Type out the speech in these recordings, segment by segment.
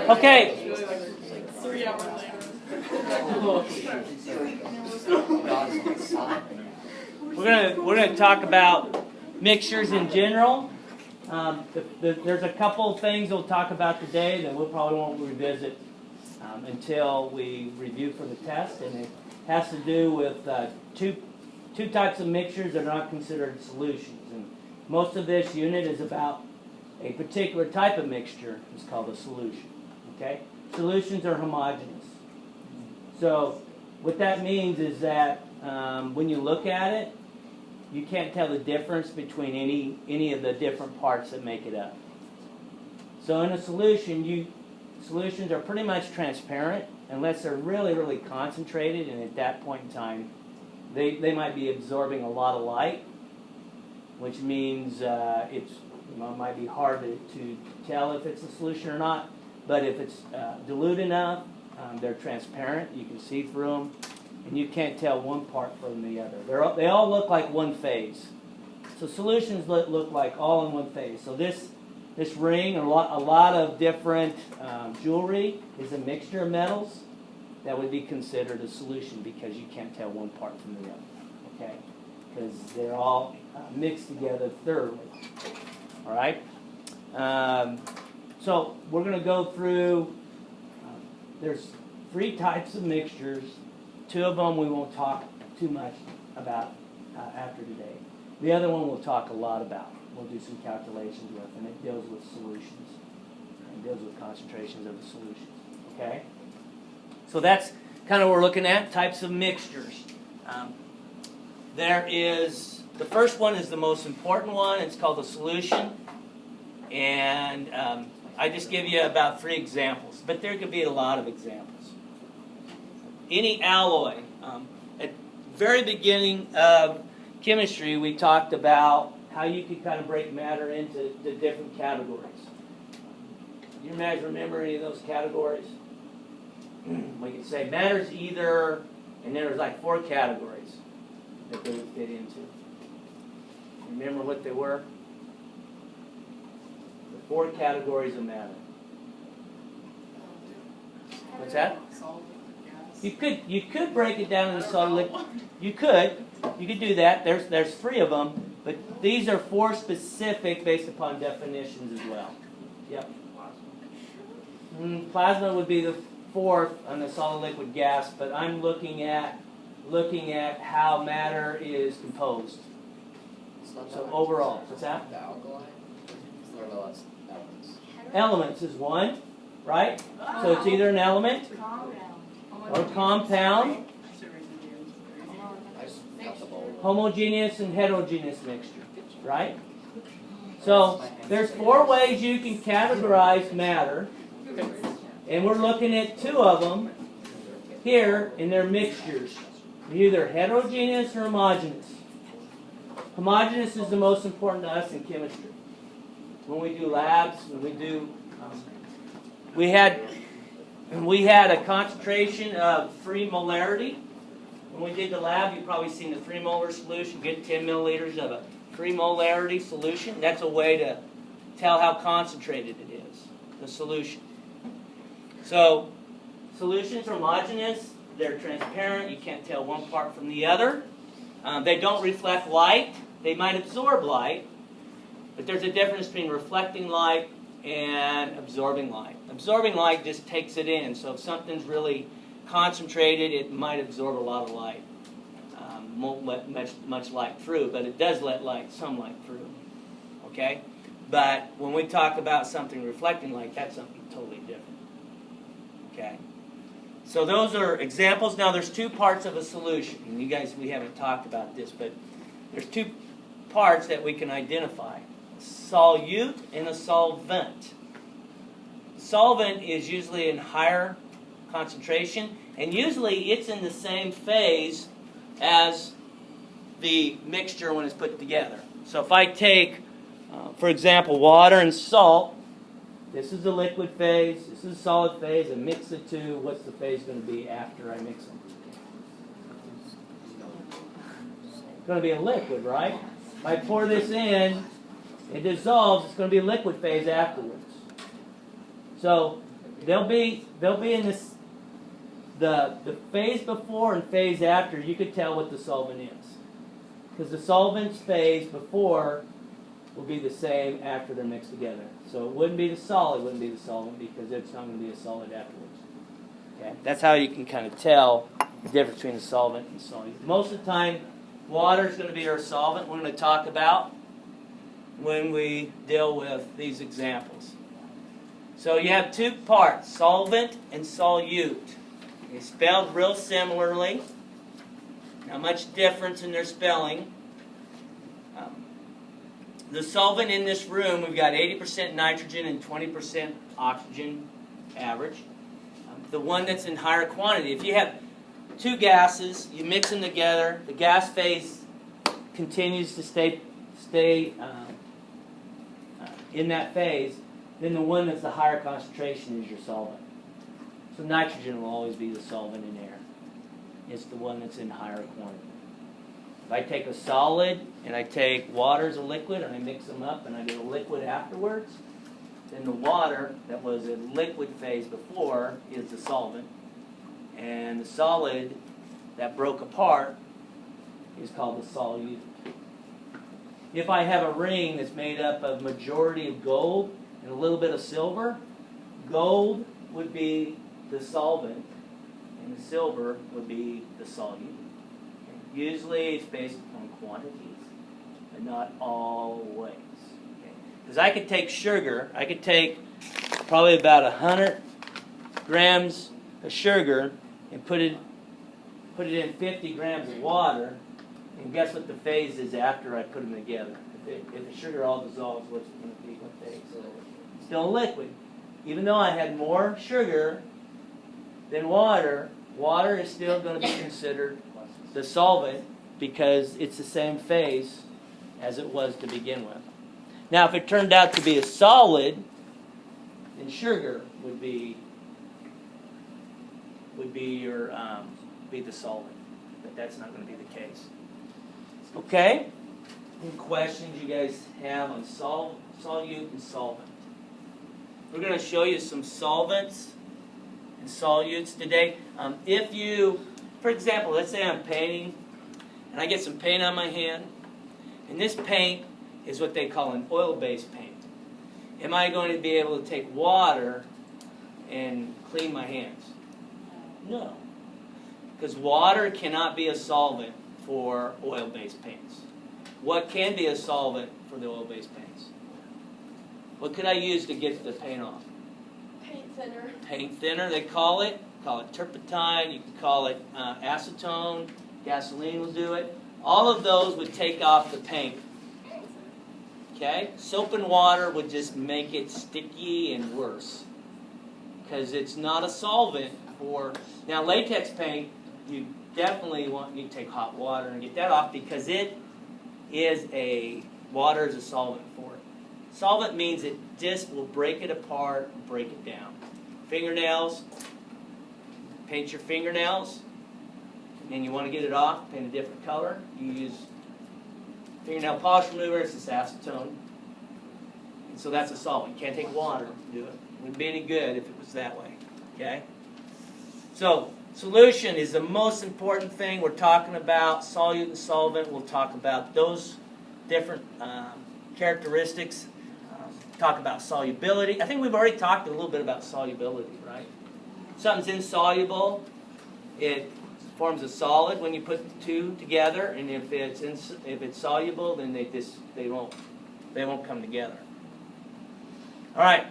Okay. We're gonna talk about mixtures in general. There's a couple of things we'll talk about today that we'll probably won't revisit until we review for the test, and it has to do with two types of mixtures that are not considered solutions. And most of this unit is about a particular type of mixture. It's called a solution. Okay, solutions are homogeneous. So what that means is that when you look at it, you can't tell the difference between any of the different parts that make it up. So in a solution, solutions are pretty much transparent unless they're really, really concentrated, and at that point in time, they might be absorbing a lot of light, which means it might be hard to tell if it's a solution or not. But if it's dilute enough, they're transparent. You can see through them, and you can't tell one part from the other. They all look like one phase. So solutions look like all in one phase. So this ring, a lot of different jewelry is a mixture of metals that would be considered a solution because you can't tell one part from the other. Okay, because they're all mixed together thoroughly. All right. So we're going to go through. There's 3 types of mixtures. 2 of them we won't talk too much about after today. The other one we'll talk a lot about. We'll do some calculations with, and it deals with solutions. It deals with concentrations of the solutions. Okay? So that's kind of what we're looking at, types of mixtures. The first one is the most important one. It's called a solution. And I just give you about 3 examples, but there could be a lot of examples. Any alloy. At the very beginning of chemistry, we talked about how you could kind of break matter into the different categories. Do you guys remember any of those categories? We could say matter's either, and then there's like 4 categories that they would fit into. Remember what they were? The 4 categories of matter. What's that? You could break it down into solid liquid. You could do that. There's 3 of them, but these are 4 specific based upon definitions as well. Yep. Plasma would be the 4th on the solid liquid gas, but I'm looking at how matter is composed. So overall, what's that? The alkali? Or no, that's elements. Elements is 1, right? So it's either an element or compound, homogeneous and heterogeneous mixture, right? So there's 4 ways you can categorize matter, and we're looking at 2 of them here in their mixtures. They're either heterogeneous or homogeneous. Homogeneous is the most important to us in chemistry. When we do labs, we had a concentration of 3 molarity. When we did the lab, you've probably seen the 3 molar solution. Get 10 milliliters of a 3 molarity solution. That's a way to tell how concentrated it is, the solution. So solutions are homogeneous. They're transparent. You can't tell one part from the other. They don't reflect light. They might absorb light, but there's a difference between reflecting light and absorbing light. Absorbing light just takes it in. So if something's really concentrated, it might absorb a lot of light. Won't let much light through, but it does let some light through. Okay? But when we talk about something reflecting light, that's something totally different. Okay? So those are examples. Now there's 2 parts of a solution. And you guys, we haven't talked about this, but there's 2 parts that we can identify. Solute and a solvent. Solvent is usually in higher concentration, and usually it's in the same phase as the mixture when it's put together. So if I take, for example, water and salt, this is the liquid phase, this is the solid phase, and mix the 2, what's the phase going to be after I mix them? It's going to be a liquid, right? If I pour this in, it dissolves, it's going to be a liquid phase afterwards. So they'll be in this the phase before and phase after. You could tell what the solvent is, because the solvent's phase before will be the same after they're mixed together. So it wouldn't be the solid, wouldn't be the solvent, because it's not going to be a solid afterwards. Okay, that's how you can kind of tell the difference between the solvent and solute. Most of the time, water is going to be our solvent. We're going to talk about when we deal with these examples. So you have two parts, solvent and solute. They're spelled real similarly. Not much difference in their spelling. The solvent in this room, we've got 80% nitrogen and 20% oxygen average. The one that's in higher quantity. If you have two gases, you mix them together, the gas phase continues to stay in that phase, then the one that's the higher concentration is your solvent. So nitrogen will always be the solvent in air. It's the one that's in higher quantity. If I take a solid and I take water as a liquid and I mix them up and I get a liquid afterwards, then the water that was in liquid phase before is the solvent. And the solid that broke apart is called the solute. If I have a ring that's made up of majority of gold and a little bit of silver, gold would be the solvent and the silver would be the solute. Usually it's based on quantities, but not always. Because I could take sugar, I could take probably about 100 grams of sugar and put it in 50 grams of water, and guess what the phase is after I put them together? If the sugar all dissolves, what's it going to be? What phase? Still a liquid. Even though I had more sugar than water, water is still going to be considered the solvent because it's the same phase as it was to begin with. Now, if it turned out to be a solid, then sugar would be the solvent, but that's not going to be the case. Okay? Any questions you guys have on solute and solvent? We're going to show you some solvents and solutes today. If you, for example, let's say I'm painting and I get some paint on my hand, and this paint is what they call an oil-based paint. Am I going to be able to take water and clean my hands? No. Because water cannot be a solvent for oil-based paints. What can be a solvent for the oil-based paints? What could I use to get the paint off? Paint thinner. Paint thinner, they call it. Call it turpentine. You can call it acetone. Gasoline will do it. All of those would take off the paint. Okay? Soap and water would just make it sticky and worse. Because it's not a solvent for... Now, latex paint, you definitely you take hot water and get that off because it is water is a solvent for it. Solvent means it just will break it apart and break it down. Fingernails, paint your fingernails, and you want to get it off, paint a different color. You use fingernail polish remover, it's just acetone. And so that's a solvent. You can't take water to do it. It wouldn't be any good if it was that way. Okay? So, solution is the most important thing. We're talking about solute and solvent. We'll talk about those different characteristics. Talk about solubility. I think we've already talked a little bit about solubility, right? Something's insoluble. It forms a solid when you put the two together, and if it's soluble, then they won't come together. All right.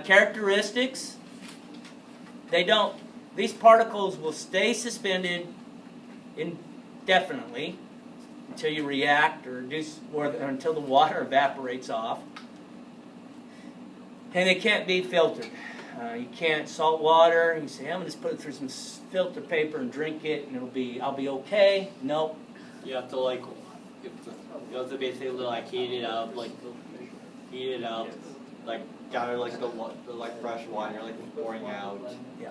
Characteristics. These particles will stay suspended indefinitely until you react or until the water evaporates off. And they can't be filtered. You can't salt water. You say, I'm going to just put it through some filter paper and drink it, and I'll be okay. Nope. You have to basically heat it up, gather the fresh water, pouring out. Yeah.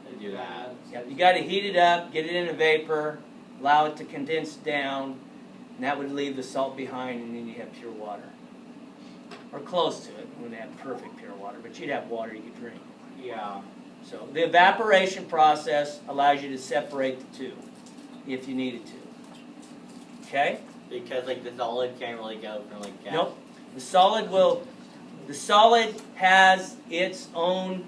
And do that. Yeah. You got to heat it up, get it in a vapor, allow it to condense down, and that would leave the salt behind, and then you have pure water. or close to it. You wouldn't have perfect pure water, but you'd have water you could drink. Yeah. So the evaporation process allows you to separate the two, if you needed to. Okay? Because like the solid can't really go from like gas. Nope. The solid has its own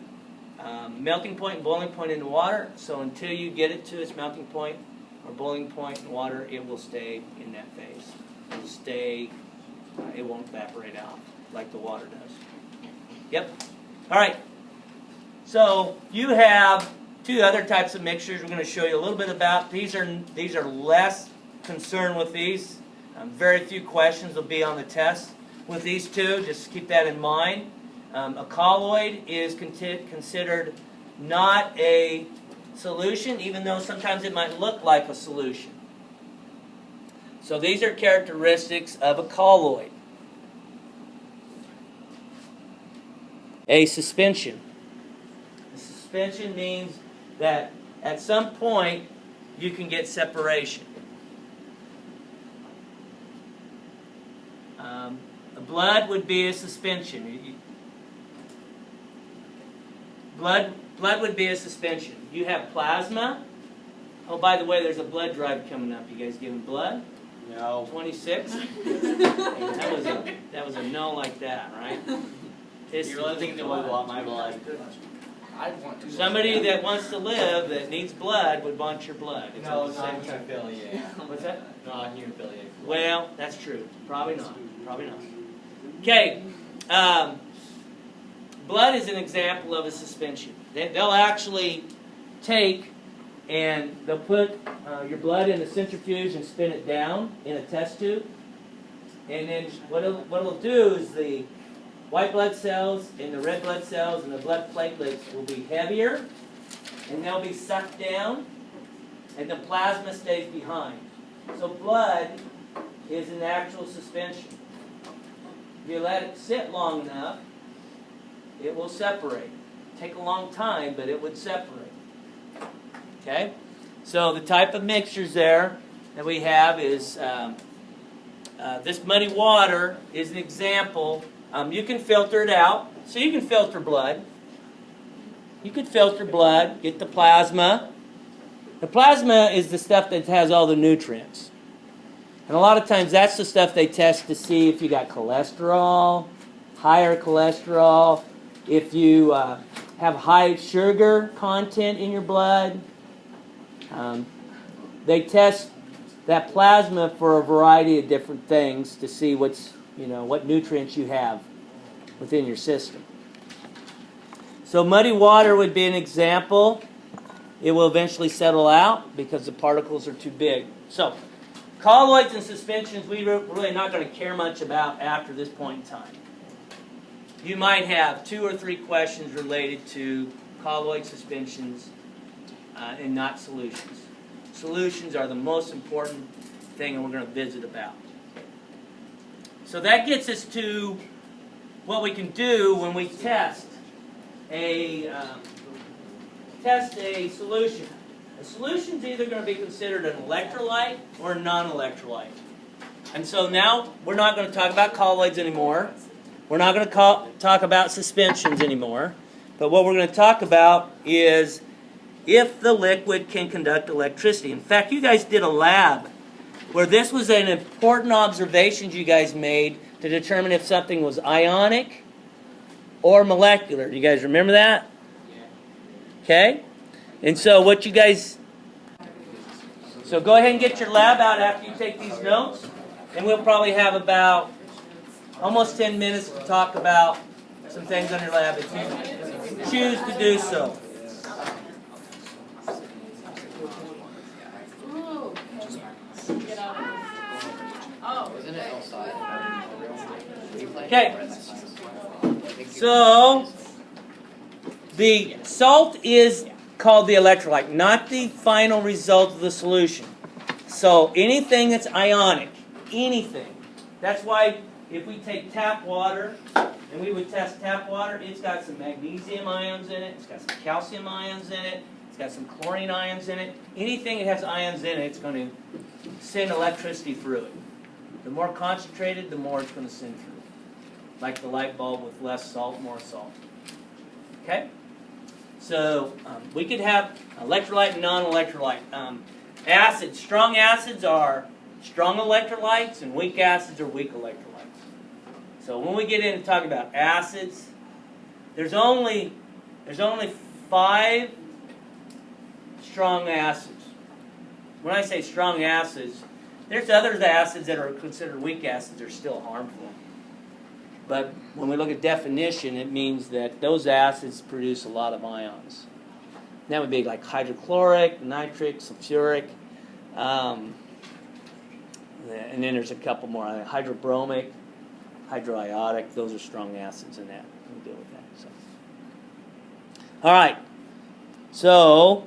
melting point and boiling point in the water. So until you get it to its melting point or boiling point in water, it will stay in that phase. It will stay. It won't evaporate out like the water does. Yep. All right. So you have two other types of mixtures we're going to show you a little bit about. These are less concerned with these. Very few questions will be on the test with these two. Just keep that in mind. A colloid is considered not a solution, even though sometimes it might look like a solution. So these are characteristics of a colloid. A suspension. A suspension means that at some point you can get separation. The blood would be a suspension. Blood would be a suspension. You have plasma. Oh, by the way, there's a blood drive coming up. You guys giving blood? No. 26? That was a no like that, right? You really think that would want my blood? Somebody that wants to live, that needs blood, would want your blood. It's No, all the same not thing. hemophilia. What's that? Not hemophilia. Well, that's true. Probably not. Probably not. Okay. Blood is an example of a suspension. They'll actually take and they'll put your blood in a centrifuge and spin it down in a test tube. And then what it'll do is the white blood cells and the red blood cells and the blood platelets will be heavier, and they'll be sucked down, and the plasma stays behind. So blood is an actual suspension. If you let it sit long enough, it will separate. Take a long time, but it would separate. Okay? So the type of mixtures there that we have is this muddy water is an example. You can filter it out. So you can filter blood. You could filter blood, get the plasma. The plasma is the stuff that has all the nutrients. And a lot of times that's the stuff they test to see if you got cholesterol, higher cholesterol, if you have high sugar content in your blood. They test that plasma for a variety of different things to see what nutrients you have within your system. So muddy water would be an example. It will eventually settle out because the particles are too big. So colloids and suspensions we're really not going to care much about after this point in time. You might have 2 or 3 questions related to colloid suspensions and not solutions. Solutions are the most important thing, and we're going to visit about. So that gets us to what we can do when we test a solution. A solution is either going to be considered an electrolyte or a non-electrolyte. And so now we're not going to talk about colloids anymore. We're not going to talk about suspensions anymore. But what we're going to talk about is if the liquid can conduct electricity. In fact, you guys did a lab where this was an important observation you guys made to determine if something was ionic or molecular. Do you guys remember that? Yeah. Okay? And so what you guys... So go ahead and get your lab out after you take these notes. And we'll probably have about almost 10 minutes to talk about some things on your lab if you choose to do so. Okay. So the salt is called the electrolyte, not the final result of the solution. So anything that's ionic, anything. That's why if we take tap water and we would test tap water, it's got some magnesium ions in it, it's got some calcium ions in it, it's got some chlorine ions in it. Anything that has ions in it, it's going to send electricity through it. The more concentrated, the more it's going to send through. like the light bulb with less salt, more salt. Okay? So we could have electrolyte and non-electrolyte. Acids, strong acids are strong electrolytes, and weak acids are weak electrolytes. So when we get into talking about acids, there's only 5 strong acids. When I say strong acids, there's other acids that are considered weak acids that are still harmful. But when we look at definition, it means that those acids produce a lot of ions. That would be like hydrochloric, nitric, sulfuric, and then there's a couple more. Hydrobromic, hydroiodic, those are strong acids in that. We'll deal with that. So. All right. So